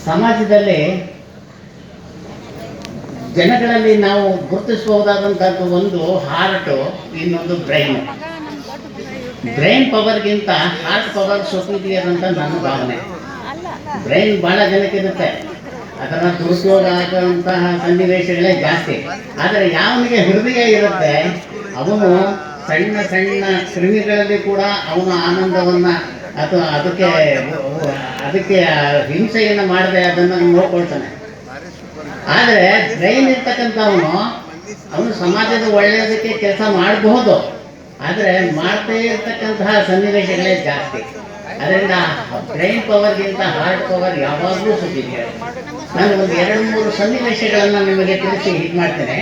ಸಮಾಜದಲ್ಲಿ ಜನಗಳಲ್ಲಿ ನಾವು ಗುರುತಿಸಬಹುದಾದಂಥದ್ದು ಒಂದು ಹಾರ್ಟು, ಇನ್ನೊಂದು ಬ್ರೈನ್. ಬ್ರೈನ್ ಪವರ್ಗಿಂತ ಹಾರ್ಟ್ ಪವರ್ ಸ್ವತಂತ್ರಿಯಾದಂಥ ನನ್ನ ಭಾವನೆ. ಬ್ರೈನ್ ಭಾಳ ಜನಕ್ಕಿರುತ್ತೆ, ಅದರ ದುರುಪಯೋಗ ಆಗುವಂತಹ ಸನ್ನಿವೇಶಗಳೇ ಜಾಸ್ತಿ. ಆದರೆ ಯಾವನಿಗೆ ಹೃದಯ ಇರುತ್ತೆ ಅವನು ಸಣ್ಣ ಸಣ್ಣ ಕ್ರಿಮಿಗಳಲ್ಲಿ ಕೂಡ ಅವನು ಆನಂದವನ್ನು ಅಥವಾ ಅದಕ್ಕೆ ಹಿಂಸೆಯನ್ನು ಮಾಡದೆ ಅದನ್ನು ನೋಡ್ಕೊಳ್ತಾನೆ. ಆದರೆ ಬ್ರೈನ್ ಅವನು ಸಮಾಜದ ಒಳ್ಳೆಯದಕ್ಕೆ ಕೆಲಸ ಮಾಡಬಹುದು, ಆದರೆ ಮಾಡ್ತೇ ಇರ್ತಕ್ಕಂತಹ ಸನ್ನಿವೇಶಗಳೇ ಜಾಸ್ತಿ. ಅದರಿಂದ ಬ್ರೈನ್ ಪವರ್ಗಿಂತ ಹಾರ್ಟ್ ಪವರ್ ಯಾವಾಗಲೂ ಸುತ್ತಿದೆ. ನಾನು ಒಂದು 2-3 ಸನ್ನಿವೇಶಗಳನ್ನು ನಿಮಗೆ ತಿಳಿಸಿ ಇದು ಮಾಡ್ತೇನೆ.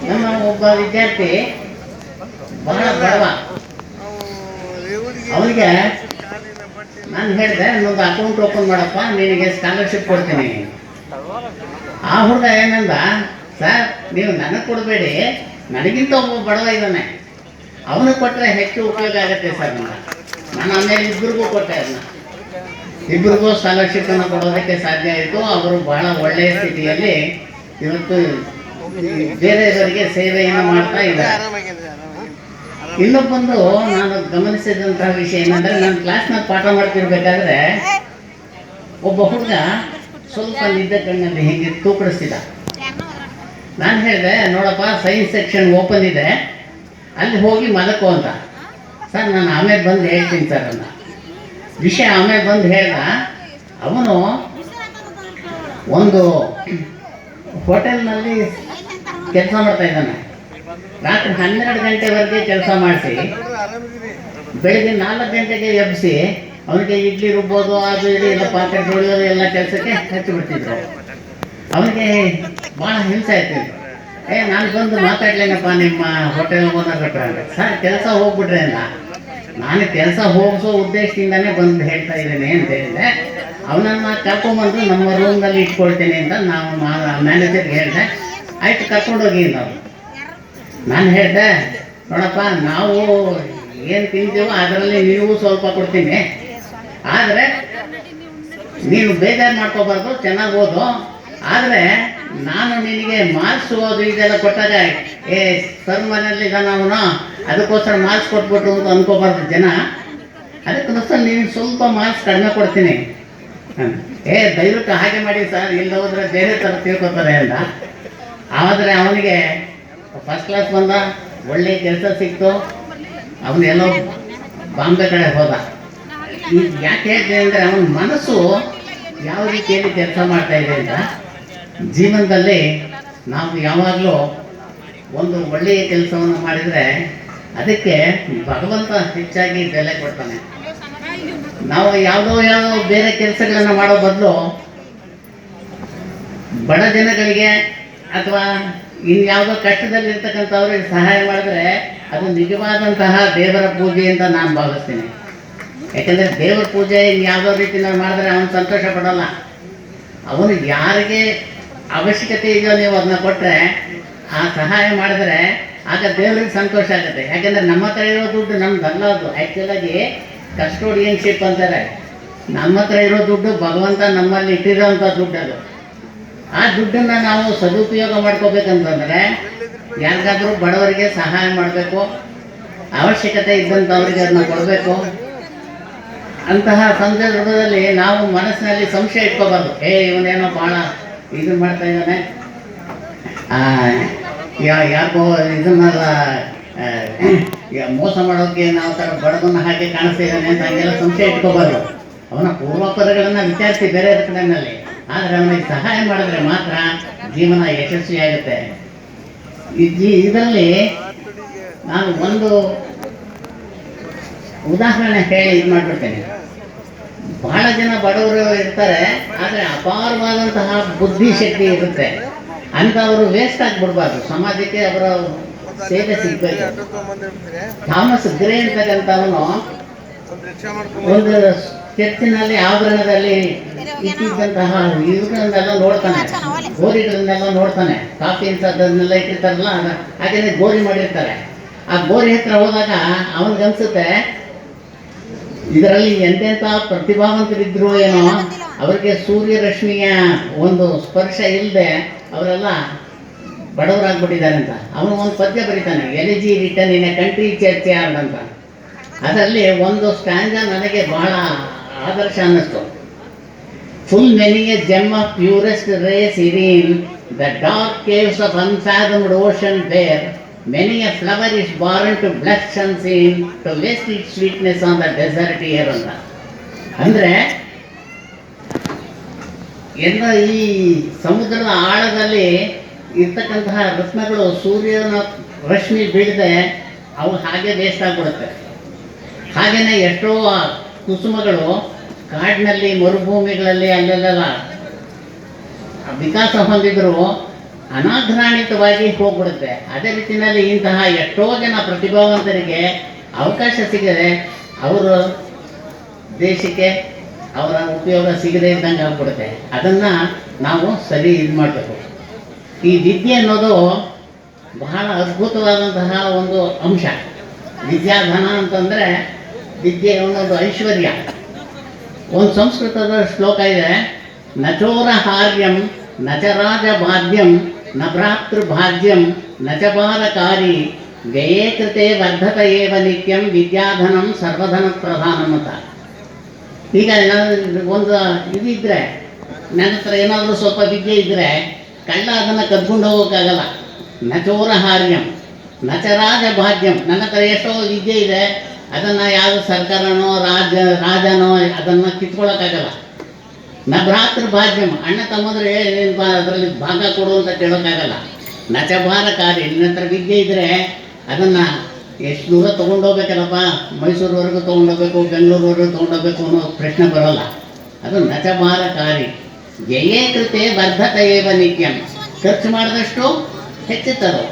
ನಮ್ಮ ಒಬ್ಬ ವಿದ್ಯಾರ್ಥಿ ಬಹಳ ಬಡವ. ಅವನಿಗೆ ನಾನು ಹೇಳಿದೆ, ನನ್ನೊಂದು ಅಕೌಂಟ್ ಓಪನ್ ಮಾಡಪ್ಪ, ನಿನಗೆ ಸ್ಕಾಲರ್ಶಿಪ್ ಕೊಡ್ತೀನಿ. ಆ ಹುಡುಗ ಏನಂದ, ಸರ್ ನೀವು ನನಗೆ ಕೊಡಬೇಡಿ, ನನಗಿಂತ ಒಬ್ಬ ಬಡವ ಇದ್ದಾನೆ, ಅವನು ಕೊಟ್ಟರೆ ಹೆಚ್ಚು ಉಪಯೋಗ ಆಗುತ್ತೆ ಸರ್. ನಾನು ಆಮೇಲೆ ಇಬ್ಬರಿಗೂ ಕೊಟ್ಟೆ, ಅದನ್ನ ಇಬ್ಬರಿಗೂ ಸ್ಕಾಲರ್ಶಿಪ್ಪನ್ನು ಕೊಡೋದಕ್ಕೆ ಸಾಧ್ಯ ಆಯಿತು. ಅವರು ಬಹಳ ಒಳ್ಳೆಯ ಸ್ಥಿತಿಯಲ್ಲಿ ಇವತ್ತು ಬೇರೆಯವರಿಗೆ ಸೇವೆಯನ್ನು ಮಾಡ್ತಾ ಇದ್ದಾರೆ. ಇನ್ನೊಬ್ಬಂದು ನಾನು ಗಮನಿಸಿದಂತಹ ವಿಷಯ ಏನಂದರೆ, ನಾನು ಕ್ಲಾಸ್ನಾಗ ಪಾಠ ಮಾಡ್ತಿರ್ಬೇಕಾದ್ರೆ ಒಬ್ಬ ಹುಡುಗ ಸ್ವಲ್ಪ ನಿದ್ದೆ ಕಣ್ಣಲ್ಲಿ ಹೀಗೆ ತೂಕಡಿಸ್ತಿದ್ದ. ನಾನು ಹೇಳಿದೆ, ನೋಡಪ್ಪ ಸೈನ್ಸ್ ಸೆಕ್ಷನ್ ಓಪನ್ ಇದೆ, ಅಲ್ಲಿ ಹೋಗಿ ಮಲಕೋ ಅಂತ. ಸರ್ ನಾನು ಆಮೇಲೆ ಬಂದು ಹೇಳ್ತೀನಿ ಸರ್ ಅನ್ನ ವಿಷಯ ಆಮೇಲೆ ಬಂದು ಹೇಳ್ದ. ಅವನು ಒಂದು ಹೋಟೆಲ್ನಲ್ಲಿ ಕೆಲಸ ಮಾಡ್ತಾ ಇದ್ದಾನೆ. ರಾತ್ರಿ 12 ಗಂಟೆವರೆಗೆ ಕೆಲಸ ಮಾಡಿಸಿ ಬೆಳಿಗ್ಗೆ 4 ಗಂಟೆಗೆ ಎಬ್ಬಿಸಿ ಅವನಿಗೆ ಇಡ್ಲಿ ರುಬ್ಬೋದು, ಅದು ಇದು ಎಲ್ಲ ಪಾತ್ರೆ ತೊಳೆಯೋದು ಎಲ್ಲ ಕೆಲಸಕ್ಕೆ ಹಚ್ಚಿಬಿಡ್ತಿದ್ರು. ಅವನಿಗೆ ಭಾಳ ಹಿಂಸೆ ಆಯ್ತಿದ್ರು. ನಾನು ಬಂದು ಮಾತಾಡ್ಲೇನಪ್ಪ ನಿಮ್ಮ ಹೋಟೆಲ್ ಓನರ್ ಹತ್ರ ಅಂದರೆ, ಸರ್ ಕೆಲಸ ಹೋಗ್ಬಿಟ್ರೆ ಅಲ್ಲ, ನಾನು ಕೆಲಸ ಹೋಗಿಸೋ ಉದ್ದೇಶದಿಂದನೇ ಬಂದು ಹೇಳ್ತಾ ಇದ್ದೇನೆ ಅಂತ ಹೇಳಿದೆ. ಅವನನ್ನು ಕರ್ಕೊಂಬಂದು ನಮ್ಮ ರೂಮ್ನಲ್ಲಿ ಇಟ್ಕೊಳ್ತೇನೆ ಅಂತ ನಾವು ಮ್ಯಾನೇಜರ್ಗೆ ಹೇಳಿದೆ. ಆಯ್ತು ಕರ್ಕೊಂಡೋಗಿ ನಾವು. ನಾನು ಹೇಳಿದೆ, ನೋಡಪ್ಪ ನಾವು ಏನು ತಿಂತೀವೋ ಅದರಲ್ಲಿ ನೀವು ಸ್ವಲ್ಪ ಕೊಡ್ತೀನಿ, ಆದರೆ ನೀನು ಬೇಜಾರು ಮಾಡ್ಕೋಬಾರ್ದು, ಚೆನ್ನಾಗಿ ಓದು. ಆದರೆ ನಾನು ನಿನಗೆ ಮಾರ್ಕ್ಸ್ ಓದು ಇದೆಲ್ಲ ಕೊಟ್ಟಾಗ ಸರ್ ಮನೆಯಲ್ಲಿ ಇದ್ದಾನೆ ಅವನು, ಅದಕ್ಕೋಸ್ಕರ ಮಾರ್ಕ್ಸ್ ಕೊಟ್ಬಿಟ್ಟು ಅಂತ ಅನ್ಕೋಬಾರ್ದು ಜನ. ಅದಕ್ಕೋಸ್ಕರ ನೀನು ಸ್ವಲ್ಪ ಮಾರ್ಕ್ಸ್ ಕಡಿಮೆ ಕೊಡ್ತೀನಿ. ದಯವಿಟ್ಟು ಹಾಗೆ ಮಾಡಿ ಸರ್, ಇಲ್ಲ ಹೋದ್ರೆ ಬೇರೆ ಥರ ತಿಳ್ಕೊತಾರೆ ಅಂತ. ಆದರೆ ಅವನಿಗೆ ಫಸ್ಟ್ ಕ್ಲಾಸ್ ಬಂದ, ಒಳ್ಳೆಯ ಕೆಲಸ ಸಿಕ್ತು, ಅವನೆಲ್ಲೋ ಬಾಂಬೆ ಕಡೆ ಹೋದ. ಈಗ ಯಾಕೆ ಹೇಳ್ತೀನಿ ಅಂದರೆ, ಅವನ ಮನಸ್ಸು ಯಾವ ರೀತಿಯಲ್ಲಿ ಕೆಲಸ ಮಾಡ್ತಾ ಇದೆ ಅಂತ. ಜೀವನದಲ್ಲಿ ನಾವು ಯಾವಾಗಲೂ ಒಂದು ಒಳ್ಳೆಯ ಕೆಲಸವನ್ನು ಮಾಡಿದರೆ ಅದಕ್ಕೆ ಭಗವಂತ ಹೆಚ್ಚಾಗಿ ಬೆಲೆ ಕೊಡ್ತಾನೆ. ನಾವು ಯಾವುದೋ ಬೇರೆ ಕೆಲಸಗಳನ್ನು ಮಾಡೋ ಬದಲು ಬಡ ಜನಗಳಿಗೆ ಅಥವಾ ಇನ್ಯಾವುದೋ ಕಷ್ಟದಲ್ಲಿರ್ತಕ್ಕಂಥವ್ರಿಗೆ ಸಹಾಯ ಮಾಡಿದ್ರೆ ಅದು ನಿಜವಾದಂತಹ ದೇವರ ಪೂಜೆ ಅಂತ ನಾನು ಭಾವಿಸ್ತೀನಿ. ಯಾಕೆಂದರೆ ದೇವರ ಪೂಜೆ ಯಾವುದೋ ರೀತಿಯಲ್ಲಿ ಮಾಡಿದ್ರೆ ಅವನು ಸಂತೋಷ ಪಡೋಲ್ಲ. ಅವನು ಯಾರಿಗೆ ಅವಶ್ಯಕತೆ ಇದೆಯೋ ನೀವು ಅದನ್ನ ಕೊಟ್ಟರೆ, ಆ ಸಹಾಯ ಮಾಡಿದ್ರೆ ಆಗ ದೇವರಿಗೆ ಸಂತೋಷ ಆಗುತ್ತೆ. ಯಾಕೆಂದರೆ ನಮ್ಮ ಹತ್ರ ಇರೋ ದುಡ್ಡು ನಮ್ದಲ್ಲ, ಅದು ಆ್ಯಕ್ಚುಲಾಗಿ ಕಸ್ಟೋಡಿಯನ್ಶಿಪ್ ಅಂತಾರೆ. ನಮ್ಮ ಹತ್ರ ಇರೋ ದುಡ್ಡು ಭಗವಂತ ನಮ್ಮಲ್ಲಿ ಇಟ್ಟಿರೋವಂಥ ದುಡ್ಡು. ಅದು ಆ ದುಡ್ಡನ್ನು ನಾವು ಸದುಪಯೋಗ ಮಾಡ್ಕೋಬೇಕಂತಂದರೆ ಯಾರಿಗಾದರೂ ಬಡವರಿಗೆ ಸಹಾಯ ಮಾಡಬೇಕು, ಅವಶ್ಯಕತೆ ಇದ್ದಂಥವ್ರಿಗೆ ಅದನ್ನ ಕೊಡಬೇಕು. ಅಂತಹ ಸಂದರ್ಭದಲ್ಲಿ ನಾವು ಮನಸ್ಸಿನಲ್ಲಿ ಸಂಶಯ ಇಟ್ಕೋಬಾರ್ದು, ಇವನೇನೋ ಭಾಳ ಇದು ಮಾಡ್ತಾ ಇದ್ದಾನೆ, ಯಾಕೋ ಇದನ್ನೆಲ್ಲ ಮೋಸ ಮಾಡೋಕ್ಕೆ ನಾವು ಥರ ಬಡವನ್ನ ಹಾಗೆ ಕಾಣಿಸ್ತಾ ಇದ್ದಾನೆ ಅಂತ ಹಂಗೆಲ್ಲ ಸಂಶಯ ಇಟ್ಕೋಬಾರ್ದು. ಅವನ ಪೂರ್ವಾಪರಗಳನ್ನು ವಿಚಾರಿಸಿ ಬೇರೆ ಕಡೆಯಲ್ಲಿ, ಆದರೆ ಅವನಿಗೆ ಸಹಾಯ ಮಾಡಿದ್ರೆ ಮಾತ್ರ ಜೀವನ ಯಶಸ್ವಿಯಾಗುತ್ತೆ. ಇದರಲ್ಲಿ ನಾನು ಒಂದು ಉದಾಹರಣೆ ಹೇಳಿ ಇದು ಮಾಡಿಬಿಡ್ತೇನೆ. ಬಹಳ ಜನ ಬಡವರು ಇರ್ತಾರೆ, ಆದರೆ ಅಪಾರವಾದಂತಹ ಬುದ್ಧಿಶಕ್ತಿ ಇರುತ್ತೆ. ಅಂಥವರು ವೇಸ್ಟ್ ಆಗಿಬಿಡ್ಬಾರ್ದು, ಸಮಾಜಕ್ಕೆ ಅವರ ಸೇವೆ ಸಿಗಬೇಕು. ಥಾಮಸ್ ಗ್ರೇ ಅಂತಕ್ಕಂಥವನು ಒಂದು ಚರ್ಚಿನಲ್ಲಿ ಆವರಣದಲ್ಲಿ ಇಟ್ಟಿದ್ದಂತಹ ಇವುಗಳನ್ನೆಲ್ಲ ನೋಡ್ತಾನೆ, ಗೋರಿಗಳನ್ನೆಲ್ಲ ನೋಡ್ತಾನೆ. ಕಾಫಿ ಇಂಥದ್ದನ್ನೆಲ್ಲ ಇಟ್ಟಿರ್ತಾರಲ್ಲ, ಹಾಗೆಯೇ ಗೋರಿ ಮಾಡಿರ್ತಾರೆ. ಆ ಗೋರಿ ಹತ್ರ ಹೋದಾಗ ಅವನಿಗನ್ಸುತ್ತೆ ಇದರಲ್ಲಿ ಎಂತೆಂಥ ಪ್ರತಿಭಾವಂತರಿದ್ರು ಏನೋ ಅವರಿಗೆ ಸೂರ್ಯರಶ್ಮಿಯ ಒಂದು ಸ್ಪರ್ಶ ಇಲ್ಲದೆ ಅವರೆಲ್ಲ ಬಡವರಾಗ್ಬಿಟ್ಟಿದ್ದಾರೆ ಅಂತ. ಅವನು ಒಂದು ಪದ್ಯ ಬರೀತಾನೆ, elegy written in a country churchyard ಅಂತ. ಅದರಲ್ಲಿ ಒಂದು ಸ್ಟ್ಯಾಂಜ ನನಗೆ ಬಹಳ ಆದರ್ಶ ಅನ್ನಿಸ್ತು. Full many a gem of purest ray serene the dark caves of unfathomed ocean bear many a flower is born to blush unseen to waste its sweetness on the desert air ಅಂತ. ಅಂದರೆ ಎಲ್ಲ ಈ ಸಮುದ್ರದ ಆಳದಲ್ಲಿ ಇರ್ತಕ್ಕಂತಹ ರತ್ನಗಳು ಸೂರ್ಯನ ರಶ್ಮಿ ಬೀಳದೆ ಅವು ಹಾಗೆ ವೇಸ್ಟ್ ಆಗಿಬಿಡುತ್ತೆ. ಹಾಗೆಯೇ ಎಷ್ಟೋ ಕುಸುಮಗಳು ಕಾಡಿನಲ್ಲಿ ಮರುಭೂಮಿಗಳಲ್ಲಿ ಅಲ್ಲೆಲ್ಲ ವಿಕಾಸ ಹೊಂದಿದ್ರು ಅನಾಘ್ರಾಣಿತವಾಗಿ ಹೋಗ್ಬಿಡುತ್ತೆ. ಅದೇ ರೀತಿಯಲ್ಲಿ ಇಂತಹ ಎಷ್ಟೋ ಜನ ಪ್ರತಿಭಾವಂತರಿಗೆ ಅವಕಾಶ ಸಿಗದೆ ಅವರ ದೇಶಕ್ಕೆ ಅವರ ಉಪಯೋಗ ಸಿಗದೇ ಇದ್ದಂಗೆ ಆಗ್ಬಿಡುತ್ತೆ. ಅದನ್ನು ನಾವು ಸರಿ ಇದು ಮಾಡಬೇಕು. ಈ ವಿದ್ಯೆ ಅನ್ನೋದು ಬಹಳ ಅದ್ಭುತವಾದಂತಹ ಒಂದು ಅಂಶ. ವಿದ್ಯಾಧನ ಅಂತಂದರೆ ವಿದ್ಯೆ ಅನ್ನೋದು ಐಶ್ವರ್ಯ. ಒಂದು ಸಂಸ್ಕೃತದ ಶ್ಲೋಕ ಇದೆ, ನಚೋರ ಹಾರ್ಯಂ ನಚ ರಾಜಭಾಗ್ಯಂ ನ ಭ್ರಾತೃಭಾಗ್ಯಂ ನಚ ಬಾಲಕಾರಿ ವ್ಯಯೇ ಕೃತೆ ವರ್ಧತ ಏವ ನಿತ್ಯಂ ವಿದ್ಯಾಧನಂ ಸರ್ವಧನ ಪ್ರಧಾನಂ ಅಂತ. ಈಗ ಒಂದು ಇದಿದ್ದರೆ, ನನ್ನ ಹತ್ರ ಏನಾದರೂ ಸ್ವಲ್ಪ ವಿದ್ಯೆ ಇದ್ದರೆ ಕಳ್ಳ ಅದನ್ನು ಕದ್ಕೊಂಡು ಹೋಗೋಕ್ಕಾಗಲ್ಲ. ನಚೋರ ಹಾರ್ಯಂ ನಚ ರಾಜಭಾಗ್ಯಂ, ನನ್ನ ಹತ್ರ ಎಷ್ಟೋ ವಿದ್ಯೆ ಇದೆ, ಅದನ್ನು ಯಾವ ಸರ್ಕಾರನೋ ರಾಜನೋ ಅದನ್ನು ಕಿತ್ಕೊಳ್ಳೋಕ್ಕಾಗಲ್ಲ. ನ ಭ್ರಾತೃಭಾಗ್ಯಂ, ಅಣ್ಣ ತಮ್ಮಂದ್ರೆ ಅದರಲ್ಲಿ ಭಾಗ ಕೊಡು ಅಂತ ಕೇಳೋಕ್ಕಾಗಲ್ಲ. ನಚ ಬಾಲಕಾರಿ, ನಿನ್ನ ಹತ್ರ ವಿದ್ಯೆ ಇದ್ದರೆ ಅದನ್ನು ಎಷ್ಟು ದೂರ ತೊಗೊಂಡೋಗ್ಬೇಕಲ್ಲಪ್ಪ, ಮೈಸೂರುವರೆಗೂ ತೊಗೊಂಡೋಗ್ಬೇಕು, ಬೆಂಗಳೂರುವರೆಗೂ ತೊಗೊಂಡೋಗ್ಬೇಕು ಅನ್ನೋ ಪ್ರಶ್ನೆ ಬರೋಲ್ಲ. ಅದು ನಚ ಬಾಲಕಾರಿ ವ್ಯಯೇ ಕೃತೆ ವರ್ಧತ ಏವ ನಿತ್ಯಂ, ಖರ್ಚು ಮಾಡಿದಷ್ಟು ಹೆಚ್ಚುತ್ತದು.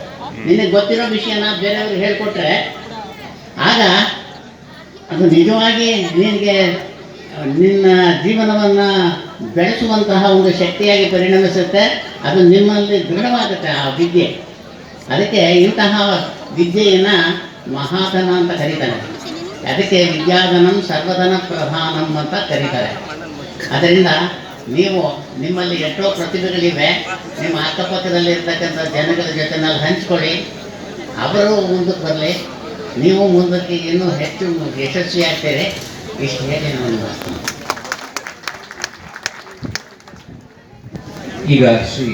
ನಿನಗೆ ಗೊತ್ತಿರೋ ವಿಷಯನ ಬೇರೆಯವ್ರಿಗೆ ಹೇಳಿಕೊಟ್ರೆ ಆಗ ಅದು ನಿಜವಾಗಿ ನಿನಗೆ ನಿನ್ನ ಜೀವನವನ್ನು ಬೆಳೆಸುವಂತಹ ಒಂದು ಶಕ್ತಿಯಾಗಿ ಪರಿಣಮಿಸುತ್ತೆ. ಅದು ನಿಮ್ಮಲ್ಲಿ ದೃಢವಾಗುತ್ತೆ ಆ ವಿದ್ಯೆ. ಅದಕ್ಕೆ ಇಂತಹ ವಿದ್ಯೆಯನ್ನು ಮಹಾಧನ ಅಂತ ಕರೀತಾರೆ. ಅದಕ್ಕೆ ವಿದ್ಯಾಧನಂ ಸರ್ವಧನ ಪ್ರಧಾನಂ ಅಂತ ಕರೀತಾರೆ. ಅದರಿಂದ ನೀವು ನಿಮ್ಮಲ್ಲಿ ಎಷ್ಟೋ ಪ್ರತಿಭೆಗಳಿವೆ, ನಿಮ್ಮ ಅಕ್ಕಪಕ್ಕದಲ್ಲಿರ್ತಕ್ಕಂಥ ಜನಗಳ ಜೊತೆನಲ್ಲಿ ಹಂಚ್ಕೊಳ್ಳಿ. ಅವರು ಮುಂದಕ್ಕೆ ಬರಲಿ, ನೀವು ಮುಂದಕ್ಕೆ ಇನ್ನೂ ಹೆಚ್ಚು ಯಶಸ್ವಿಯಾಗ್ತೀರಿ. ಇಷ್ಟು ಹೇಳಿ ನಾನು ಈಗ ಶ್ರೀ